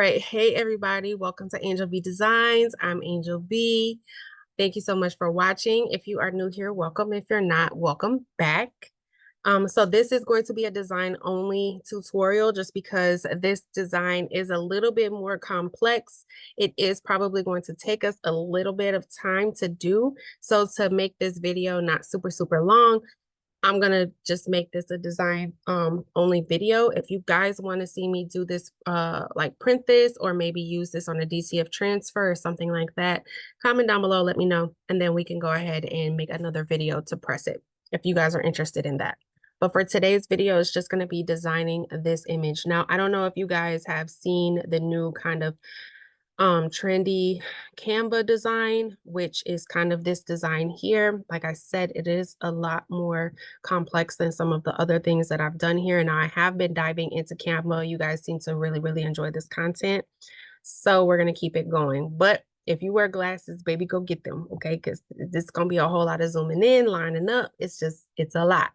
right. Hey, everybody. Welcome to Angel B Designs. I'm Angel B. Thank you so much for watching. If you are new here, welcome. If you're not, welcome back. So this is going to be a design only tutorial just because this design is a little bit more complex. It is probably going to take us a little bit of time to do. So to make this video not super long, I'm gonna just make this a design only video. If you guys want to see me do this, like print this or maybe use this on a DCF transfer or something like that, comment down below, let me know, and then we can go ahead and make another video to press it if you guys are interested in that. But for today's video, it's just gonna be designing this image. Now, I don't know if you guys have seen the new kind of trendy Canva design, which is kind of this design here. Like I said, it is a lot more complex than some of the other things that I've done here. And I have been diving into Canva. You guys seem to really enjoy this content. So we're going to keep it going. But if you wear glasses, baby, go get them. Okay. Because this is going to be a whole lot of zooming in, lining up. It's a lot.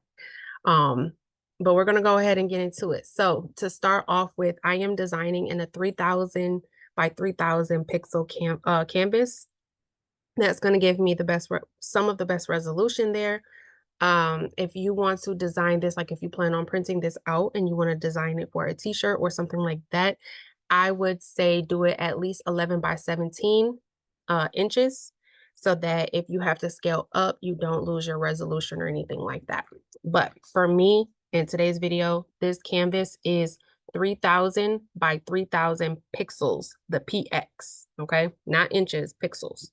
But we're going to go ahead and get into it. So to start off with, I am designing in a 3000 by 3000 pixel canvas. That's going to give me the best, some of the best resolution there. If you want to design this, like if you plan on printing this out and you want to design it for a t-shirt or something like that, I would say do it at least 11 by 17 inches so that if you have to scale up, you don't lose your resolution or anything like that. But for me, in today's video, this canvas is 3000 by 3000 pixels, the PX, okay? Not inches, pixels.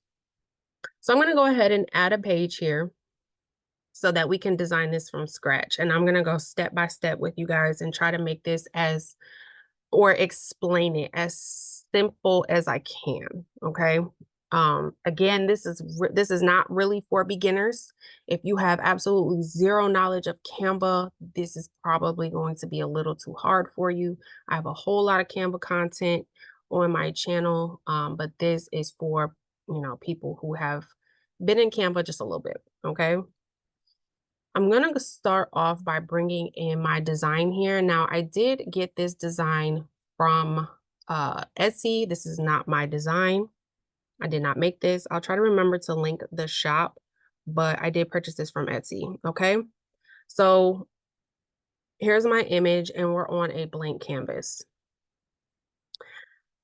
So I'm going to go ahead and add a page here so that we can design this from scratch. And I'm going to go step by step with you guys and try to make this or explain it as simple as I can, okay? Again, this is not really for beginners. If you have absolutely zero knowledge of Canva, this is probably going to be a little too hard for you. I have a whole lot of Canva content on my channel, but this is for, people who have been in Canva just a little bit, okay? I'm going to start off by bringing in my design here. Now, I did get this design from Etsy. This is not my design. I did not make this. I'll try to remember to link the shop, but I did purchase this from Etsy, okay? So here's my image and we're on a blank canvas.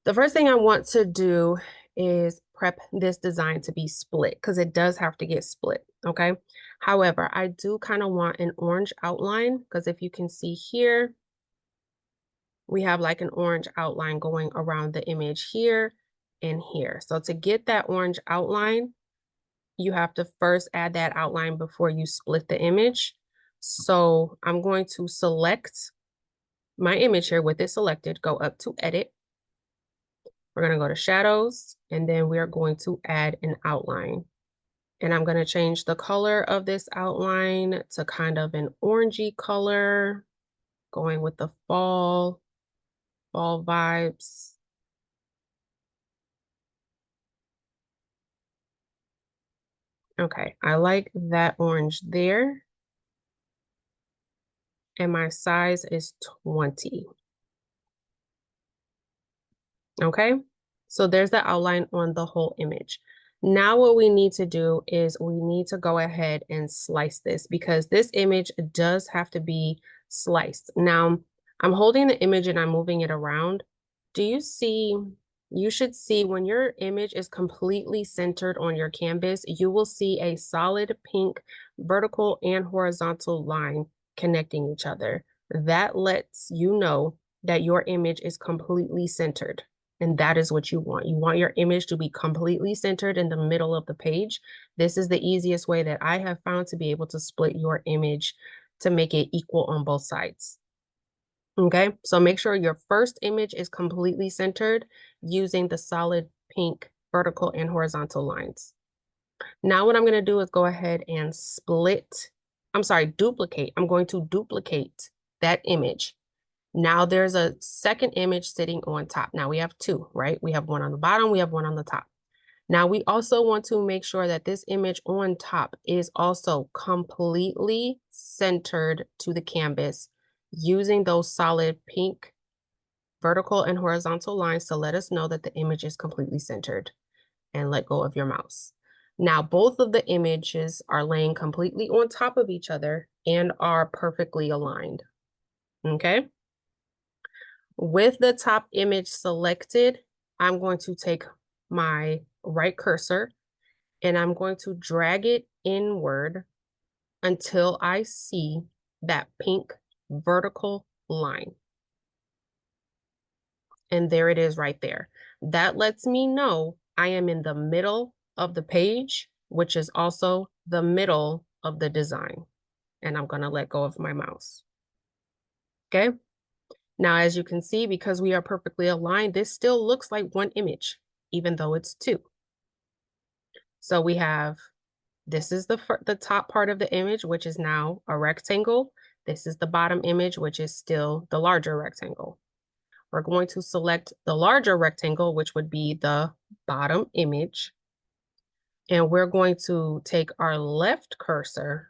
The first thing I want to do is prep this design to be split because it does have to get split, okay? However, I do kind of want an orange outline because if you can see here, we have like an orange outline going around the image here and here. So to get that orange outline, you have to first add that outline before you split the image. So I'm going to select my image here with it selected, go up to edit. We're going to go to shadows, and then we are going to add an outline. And I'm going to change the color of this outline to kind of an orangey color, going with the fall vibes. Okay, I like that orange there. And my size is 20. Okay, so there's the outline on the whole image. Now what we need to do is we need to go ahead and slice this because this image does have to be sliced. Now, I'm holding the image and I'm moving it around. Do you see, you should see when your image is completely centered on your canvas, you will see a solid pink vertical and horizontal line connecting each other. That lets you know that your image is completely centered. And that is what you want. You want your image to be completely centered in the middle of the page. This is the easiest way that I have found to be able to split your image to make it equal on both sides. Okay, so make sure your first image is completely centered using the solid pink vertical and horizontal lines. Now what I'm going to do is go ahead and duplicate. I'm going to duplicate that image. Now there's a second image sitting on top. Now we have two, right? We have one on the bottom, we have one on the top. Now we also want to make sure that this image on top is also completely centered to the canvas using those solid pink vertical and horizontal lines to let us know that the image is completely centered, and let go of your mouse. Now, both of the images are laying completely on top of each other and are perfectly aligned, okay? With the top image selected, I'm going to take my right cursor and I'm going to drag it inward until I see that pink vertical line. And there it is right there. That lets me know I am in the middle of the page, which is also the middle of the design. And I'm going to let go of my mouse. Okay. Now, as you can see, because we are perfectly aligned, this still looks like one image, even though it's two. So we have, this is the top part of the image, which is now a rectangle. This is the bottom image, which is still the larger rectangle. We're going to select the larger rectangle, which would be the bottom image. And we're going to take our left cursor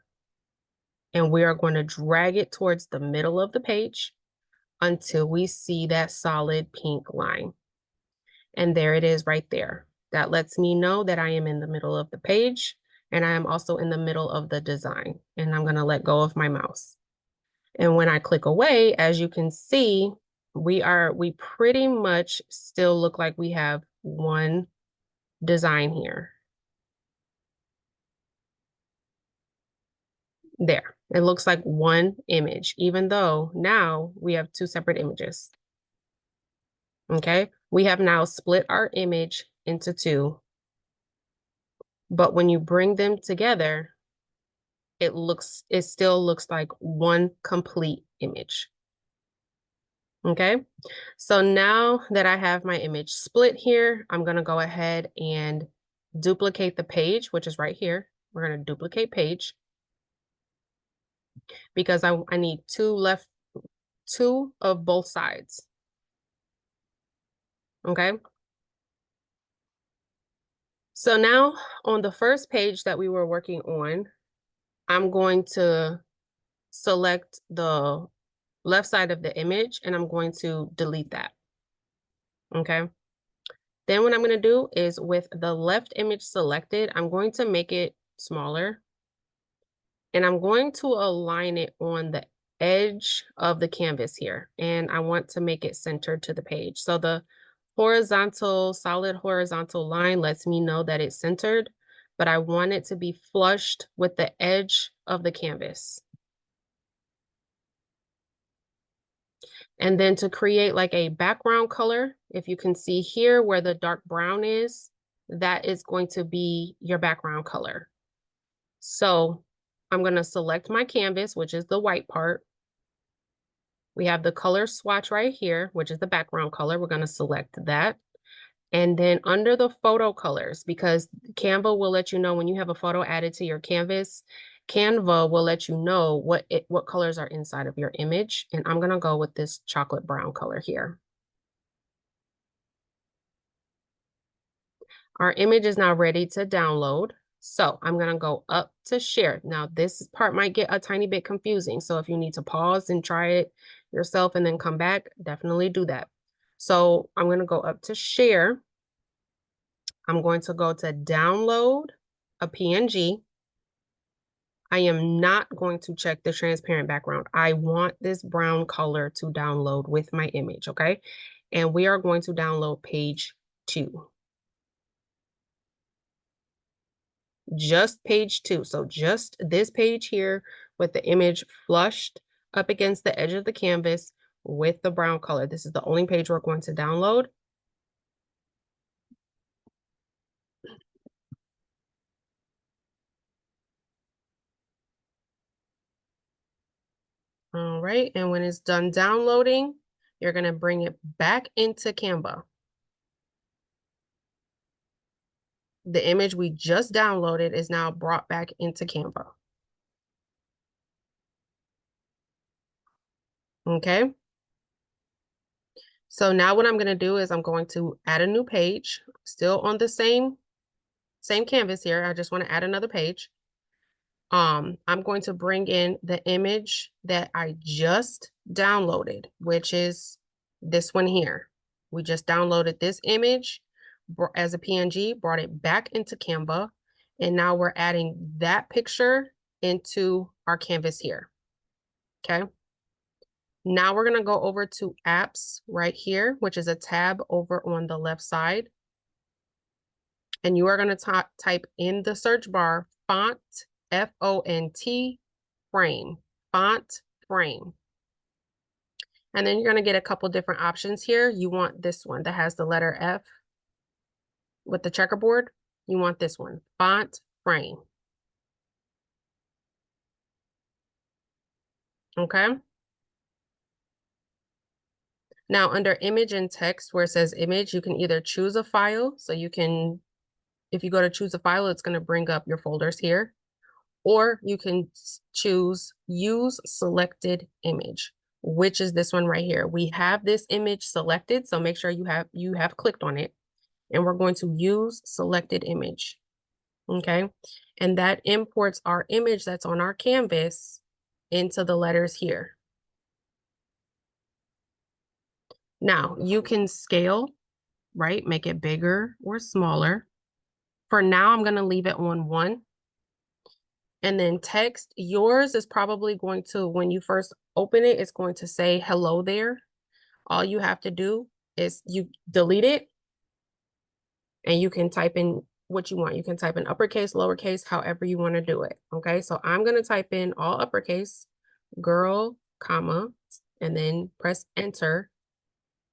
and we are going to drag it towards the middle of the page until we see that solid pink line. And there it is right there. That lets me know that I am in the middle of the page and I am also in the middle of the design. And I'm going to let go of my mouse. And when I click away, as you can see, we pretty much still look like we have one design here. There, it looks like one image, even though now we have two separate images. Okay, we have now split our image into two, but when you bring them together, it still looks like one complete image. Okay, so now that I have my image split here, I'm going to go ahead and duplicate the page, which is right here. We're going to duplicate page because I need two of both sides. Okay. So now on the first page that we were working on, I'm going to select the left side of the image and I'm going to delete that. Okay. Then what I'm going to do is with the left image selected, I'm going to make it smaller and I'm going to align it on the edge of the canvas here. And I want to make it centered to the page. So the solid horizontal line lets me know that it's centered, but I want it to be flushed with the edge of the canvas. And then to create like a background color, if you can see here where the dark brown is, that is going to be your background color. So I'm going to select my canvas, which is the white part. We have the color swatch right here, which is the background color. We're going to select that. And then under the photo colors, because Canva will let you know when you have a photo added to your canvas, Canva will let you know what colors are inside of your image. And I'm going to go with this chocolate brown color here. Our image is now ready to download. So I'm going to go up to share. Now this part might get a tiny bit confusing. So if you need to pause and try it yourself and then come back, definitely do that. So I'm going to go up to share. I'm going to go to download a PNG. I am not going to check the transparent background. I want this brown color to download with my image, okay? And we are going to download page 2. Just page 2. So just this page here with the image flushed up against the edge of the canvas with the brown color. This is the only page we're going to download. All right, and when it's done downloading, you're going to bring it back into Canva. The image we just downloaded is now brought back into Canva. Okay. So now what I'm going to do is I'm going to add a new page, still on the same canvas here. I just want to add another page. I'm going to bring in the image that I just downloaded, which is this one here. We just downloaded this image as a PNG, brought it back into Canva, and now we're adding that picture into our canvas here, okay? Now we're gonna go over to apps right here, which is a tab over on the left side. And you are gonna type in the search bar, font, F-O-N-T, frame, font, frame. And then you're gonna get a couple different options here. You want this one that has the letter F with the checkerboard. You want this one, font, frame. Okay. Now under image and text where it says image, you can either choose a file. So you can, if you go to choose a file, it's gonna bring up your folders here. Or you can choose use selected image, which is this one right here. We have this image selected, so make sure you have clicked on it, and we're going to use selected image. Okay, and that imports our image that's on our canvas into the letters here. Now you can scale, right? Make it bigger or smaller. For now, I'm going to leave it on 1. And then text, yours is probably going to, when you first open it, it's going to say hello there. All you have to do is you delete it and you can type in what you want. You can type in uppercase, lowercase, however you want to do it. Okay, so I'm going to type in all uppercase, girl, comma, and then press enter.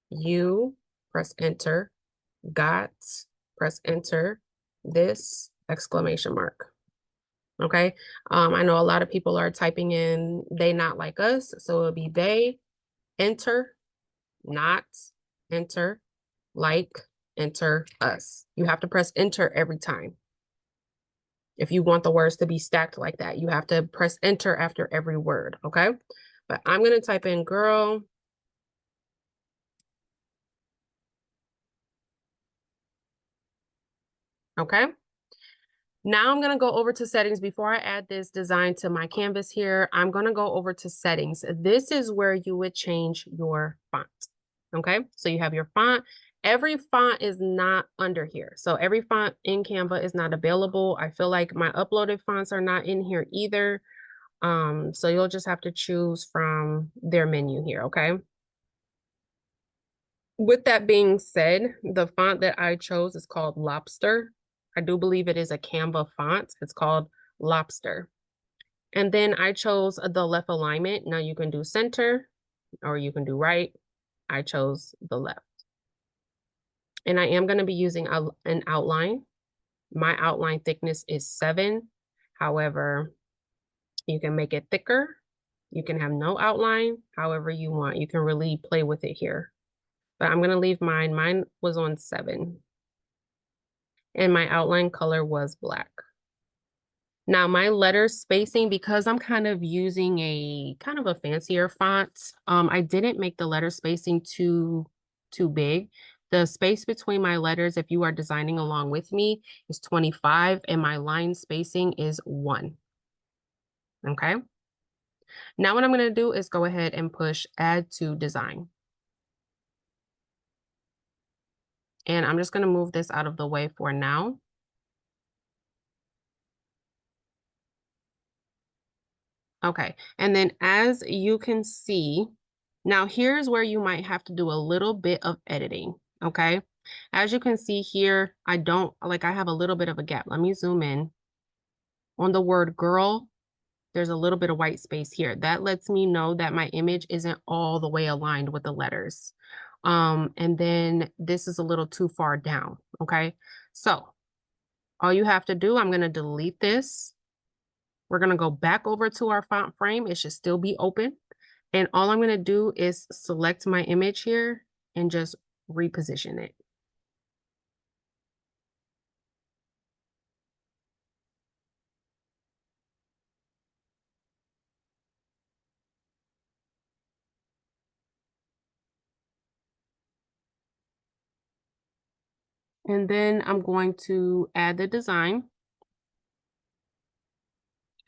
You press enter, got, press enter, this, exclamation mark. Okay, I know a lot of people are typing in they not like us, so it'll be they, enter, not, enter, like, enter, us. You have to press enter every time. If you want the words to be stacked like that, you have to press enter after every word, okay? But I'm gonna type in girl. Okay. Now I'm going to go over to settings. Before I add this design to my canvas here, I'm going to go over to settings. This is where you would change your font. Okay, so you have your font. Every font is not under here. So every font in Canva is not available. I feel like my uploaded fonts are not in here either. So you'll just have to choose from their menu here, okay? With that being said, the font that I chose is called Lobster. I do believe it is a Canva font. It's called Lobster. And then I chose the left alignment. Now you can do center or you can do right. I chose the left. And I am going to be using an outline. My outline thickness is 7. However, you can make it thicker. You can have no outline, however you want. You can really play with it here. But I'm going to leave mine. Mine was on 7. And my outline color was black. Now my letter spacing, because I'm kind of using a kind of a fancier font, I didn't make the letter spacing too big. The space between my letters, if you are designing along with me, is 25 and my line spacing is 1. Okay. Now what I'm going to do is go ahead and push add to design. And I'm just going to move this out of the way for now. Okay, and then as you can see, now here's where you might have to do a little bit of editing, okay? As you can see here, I have a little bit of a gap. Let me zoom in. On the word girl, there's a little bit of white space here. That lets me know that my image isn't all the way aligned with the letters. And then this is a little too far down, okay? So all you have to do, I'm gonna delete this. We're going to go back over to our font frame. It should still be open. And all I'm going to do is select my image here and just reposition it. And then I'm going to add the design.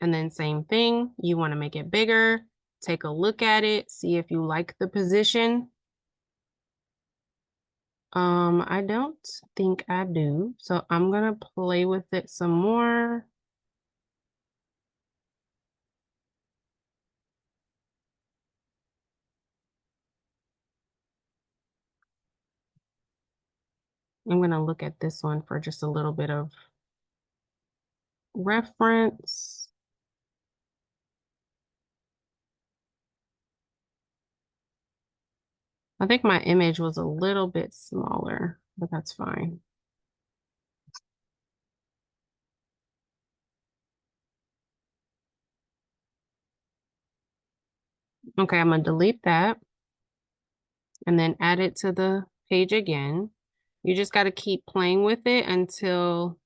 And then same thing, you want to make it bigger, take a look at it, see if you like the position. I don't think I do. So I'm gonna play with it some more. I'm gonna look at this one for just a little bit of reference. I think my image was a little bit smaller, but that's fine. Okay, I'm gonna delete that and then add it to the page again. You just got to keep playing with it until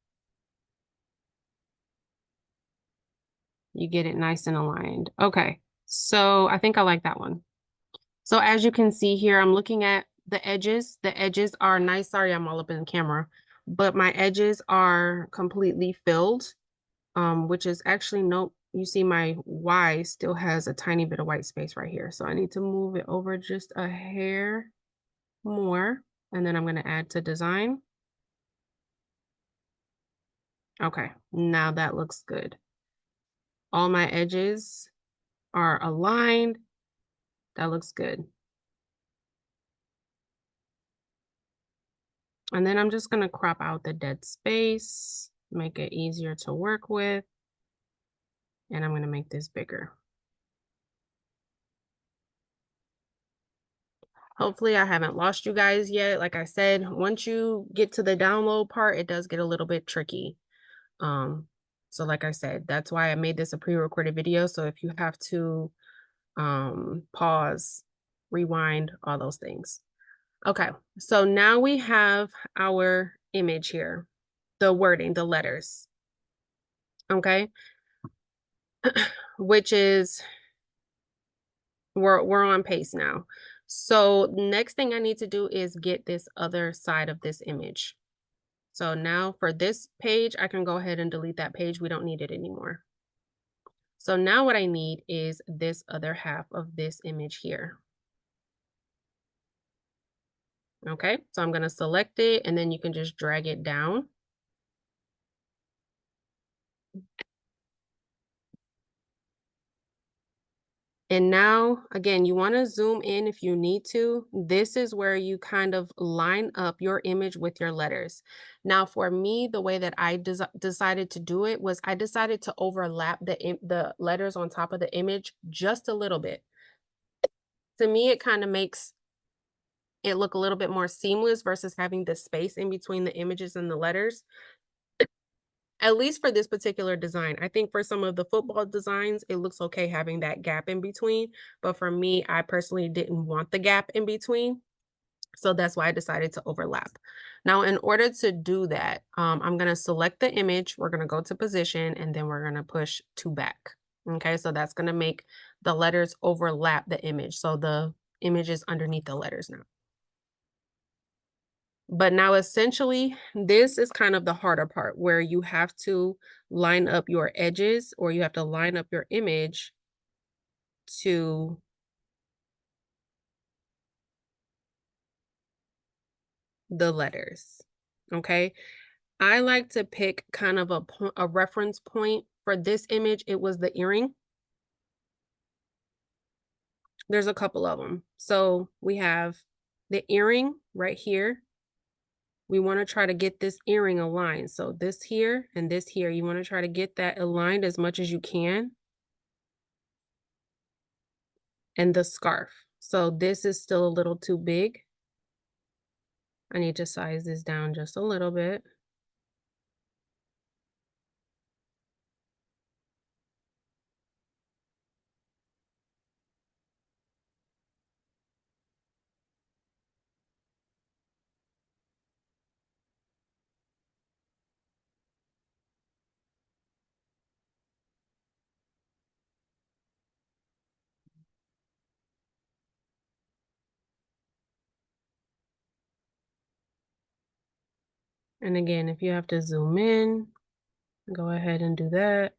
you get it nice and aligned. Okay, so I think I like that one. So as you can see here, I'm looking at the edges. The edges are nice. Sorry, I'm all up in the camera, but my edges are completely filled, which is actually, nope. You see my Y still has a tiny bit of white space right here. So I need to move it over just a hair more. And then I'm going to add to design. Okay, now that looks good. All my edges are aligned. That looks good. And then I'm just going to crop out the dead space, make it easier to work with. And I'm going to make this bigger. Hopefully I haven't lost you guys yet. Like I said, once you get to the download part, it does get a little bit tricky. So like I said, that's why I made this a pre-recorded video. So if you have to pause, rewind, all those things. Okay, so now we have our image here, the wording, the letters. Okay, which is we're on pace now. So next thing I need to do is get this other side of this image. So now for this page, I can go ahead and delete that page. We don't need it anymore. So now what I need is this other half of this image here. Okay, so I'm going to select it and then you can just drag it down. And now, again, you want to zoom in if you need to. This is where you kind of line up your image with your letters. Now, for me, the way that I decided to do it was I decided to overlap the letters on top of the image just a little bit. To me, it kind of makes it look a little bit more seamless versus having the space in between the images and the letters. At least for this particular design. I think for some of the football designs, it looks okay having that gap in between. But for me, I personally didn't want the gap in between. So that's why I decided to overlap. Now, in order to do that, I'm going to select the image. We're going to go to position and then we're going to push to back. Okay, so that's going to make the letters overlap the image. So the image is underneath the letters now. But now essentially, this is kind of the harder part where you have to line up your edges or you have to line up your image to the letters. Okay. I like to pick kind of a reference point for this image. It was the earring. There's a couple of them. So we have the earring right here. We want to try to get this earring aligned. So this here and this here, you want to try to get that aligned as much as you can. And the scarf. So this is still a little too big. I need to size this down just a little bit. And again, if you have to zoom in, go ahead and do that.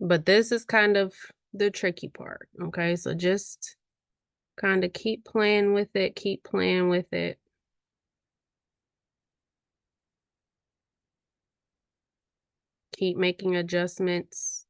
But this is kind of the tricky part, okay? So just kind of keep playing with it, keep playing with it. Keep making adjustments.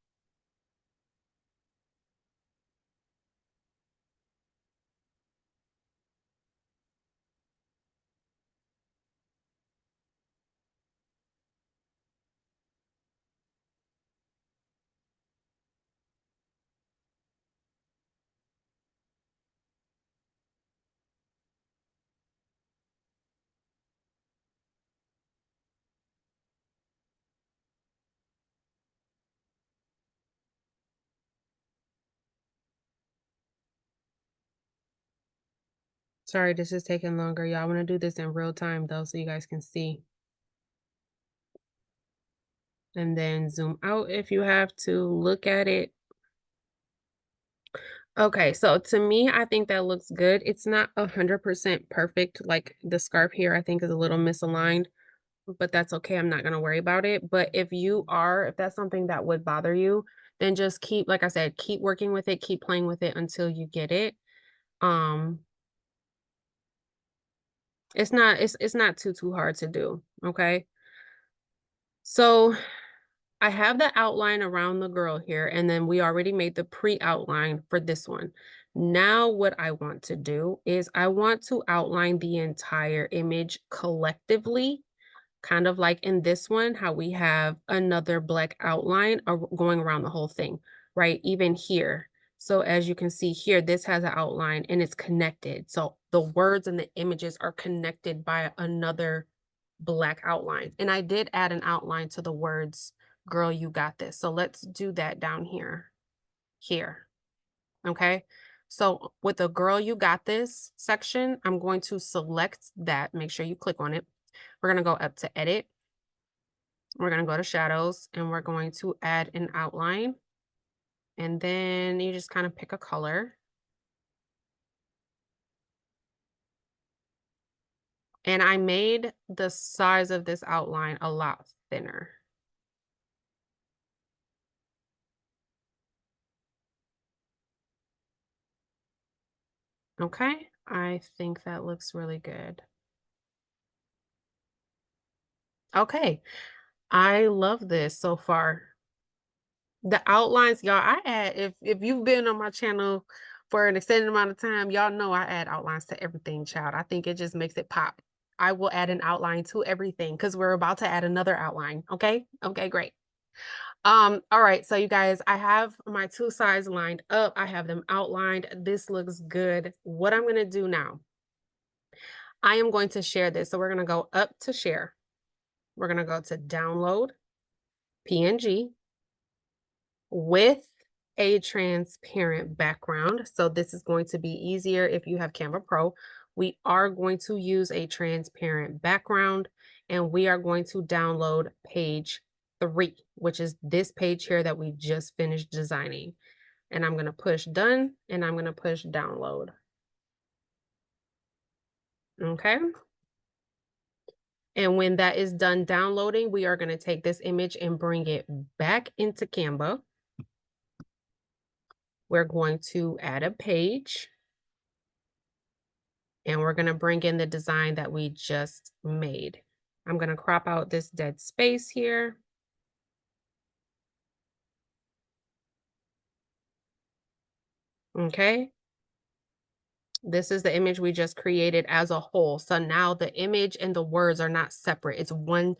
Sorry, this is taking longer. Y'all want to do this in real time though, so you guys can see. And then zoom out if you have to look at it. Okay, so to me, I think that looks good. It's not 100% perfect. Like the scarf here, I think is a little misaligned, but that's okay. I'm not going to worry about it. But if that's something that would bother you, then just keep, like I said, keep working with it, keep playing with it until you get it. Um, it's not too hard to do. Okay. So I have the outline around the girl here, and then we already made the pre-outline for this one. Now what I want to do is I want to outline the entire image collectively, kind of like in this one, how we have another black outline going around the whole thing, right? Even here. So as you can see here, this has an outline and it's connected. So the words and the images are connected by another black outline. And I did add an outline to the words, girl, you got this. So let's do that down here. Okay. So with the girl, you got this section, I'm going to select that. Make sure you click on it. We're going to go up to edit. We're going to go to shadows and we're going to add an outline. And then you just kind of pick a color. And I made the size of this outline a lot thinner. Okay, I think that looks really good. Okay, I love this so far. The outlines, y'all, I add, if you've been on my channel for an extended amount of time, y'all know I add outlines to everything, child. I think it just makes it pop. I will add an outline to everything because we're about to add another outline. Okay. Okay, great. All right, so you guys, I have my two sides lined up. I have them outlined. This looks good. What I'm gonna do now, I am going to share this. So we're gonna go up to share. We're gonna go to download PNG with a transparent background. So this is going to be easier if you have Canva Pro. We are going to use a transparent background and we are going to download page 3, which is this page here that we just finished designing. And I'm going to push done and I'm going to push download. Okay. And when that is done downloading, we are going to take this image and bring it back into Canva. We're going to add a page. And we're going to bring in the design that we just made. I'm going to crop out this dead space here. Okay. This is the image we just created as a whole. So now the image and the words are not separate. It's one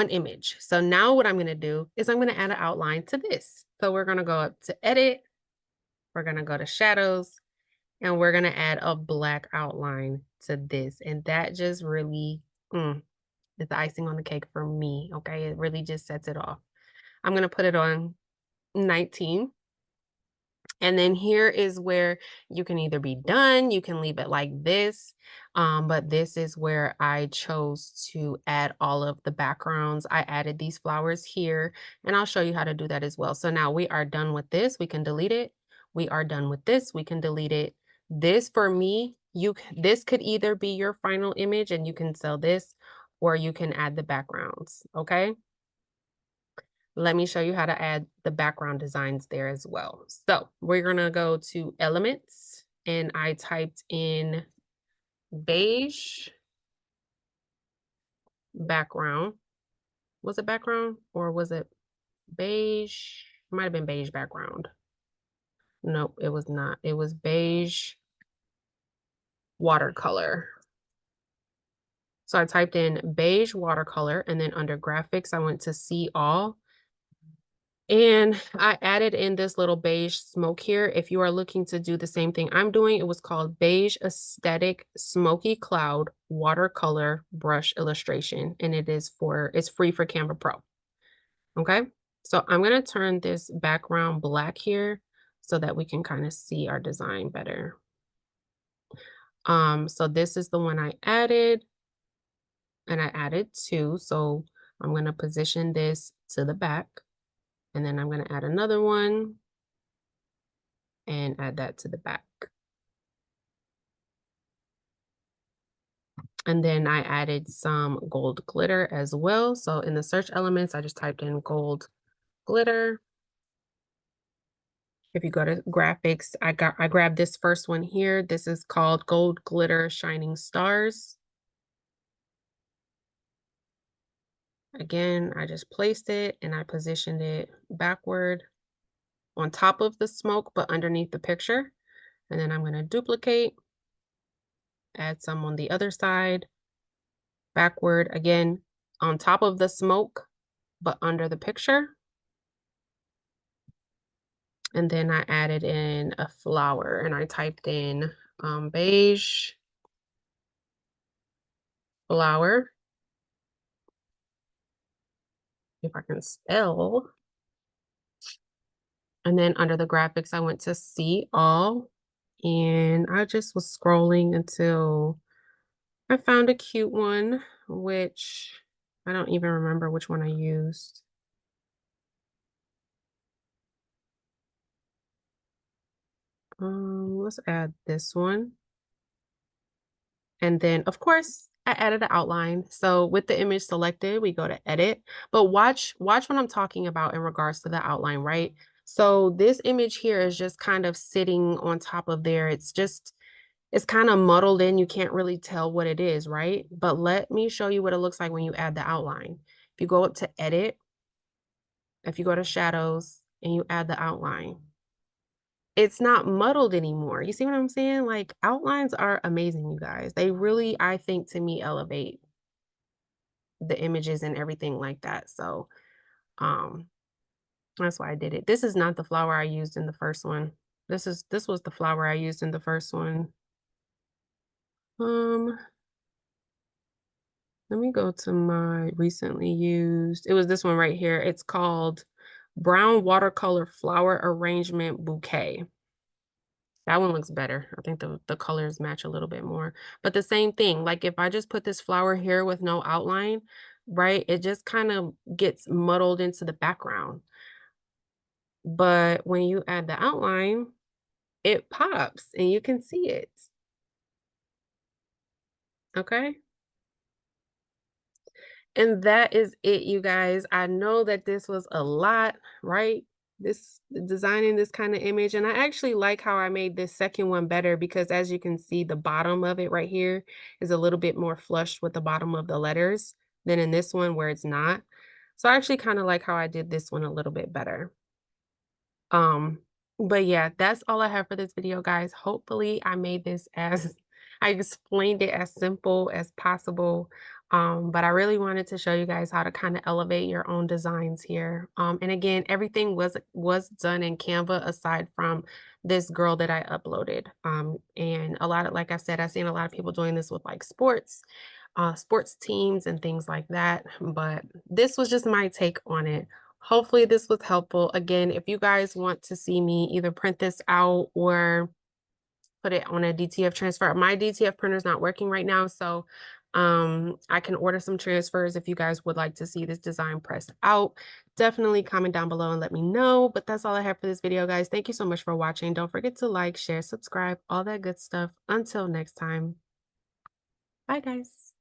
image. So now what I'm going to do is I'm going to add an outline to this. So we're going to go up to edit. We're going to go to shadows and we're going to add a black outline to this. And that just really is the icing on the cake for me. Okay. It really just sets it off. I'm going to put it on 19. And then here is where you can either be done, you can leave it like this, but this is where I chose to add all of the backgrounds. I added these flowers here, and I'll show you how to do that as well. So now we are done with this. We can delete it. We are done with this. We can delete it. This for me, this could either be your final image and you can sell this, or you can add the backgrounds, okay? let me show you how to add the background designs there as well. So we're gonna go to elements, and I typed in beige background. Was it background or was it beige? It might have been beige background. Nope, it was not. It was beige watercolor. So I typed in beige watercolor, and then under graphics, I went to see all. And I added in this little beige smoke here. If you are looking to do the same thing I'm doing, it was called Beige Aesthetic Smoky Cloud Watercolor Brush Illustration. And it's free for Canva Pro. Okay. So I'm going to turn this background black here so that we can kind of see our design better. So this is the one I added, and I added two. So I'm going to position this to the back, and then I'm going to add another one and add that to the back. And then I added some gold glitter as well. So in the search elements, I just typed in gold glitter. If you go to graphics, I grabbed this first one here. This is called Gold Glitter Shining Stars. Again, I just placed it and I positioned it backward on top of the smoke, but underneath the picture. And then I'm going to duplicate, add some on the other side, backward again on top of the smoke, but under the picture. And then I added in a flower, and I typed in beige flower, if I can spell. And then under the graphics, I went to see all, and I just was scrolling until I found a cute one, which I don't even remember which one I used. Let's add this one. And then, of course, I added an outline. So with the image selected, we go to edit. But watch what I'm talking about in regards to the outline, right? So this image here is just kind of sitting on top of there. It's kind of muddled in. You can't really tell what it is, right? But let me show you what it looks like when you add the outline. If you go up to edit, if you go to shadows and you add the outline, it's not muddled anymore. You see what I'm saying? Like, outlines are amazing, you guys. They really, I think, to me, elevate the images and everything like that. So, um, that's why I did it. This is not the flower I used in the first one. This was the flower I used in the first one. Um, Let me go to my recently used. It was this one right here. It's called Brown Watercolor Flower Arrangement Bouquet. That one looks better. I think the colors match a little bit more. But the same thing, like if I just put this flower here with no outline, right, it just kind of gets muddled into the background. But when you add the outline, it pops and you can see it. Okay. And that is it, you guys. I know that this was a lot, right? This designing this kind of image. And I actually like how I made this second one better because as you can see, the bottom of it right here is a little bit more flushed with the bottom of the letters than in this one where it's not. So I actually kind of like how I did this one a little bit better. Um, but yeah, that's all I have for this video, guys. Hopefully I made this as I explained it as simple as possible. But I really wanted to show you guys how to kind of elevate your own designs here. And again, everything was done in Canva aside from this girl that I uploaded. And a lot of, like I said, I've seen a lot of people doing this with like sports teams and things like that. But this was just my take on it. Hopefully this was helpful. Again, if you guys want to see me either print this out or put it on a DTF transfer, my DTF printer is not working right now, so I can order some transfers if you guys would like to see this design pressed out. Definitely comment down below and let me know. But that's all I have for this video, guys. Thank you so much for watching. Don't forget to like, share, subscribe, all that good stuff. Until next time. Bye, guys.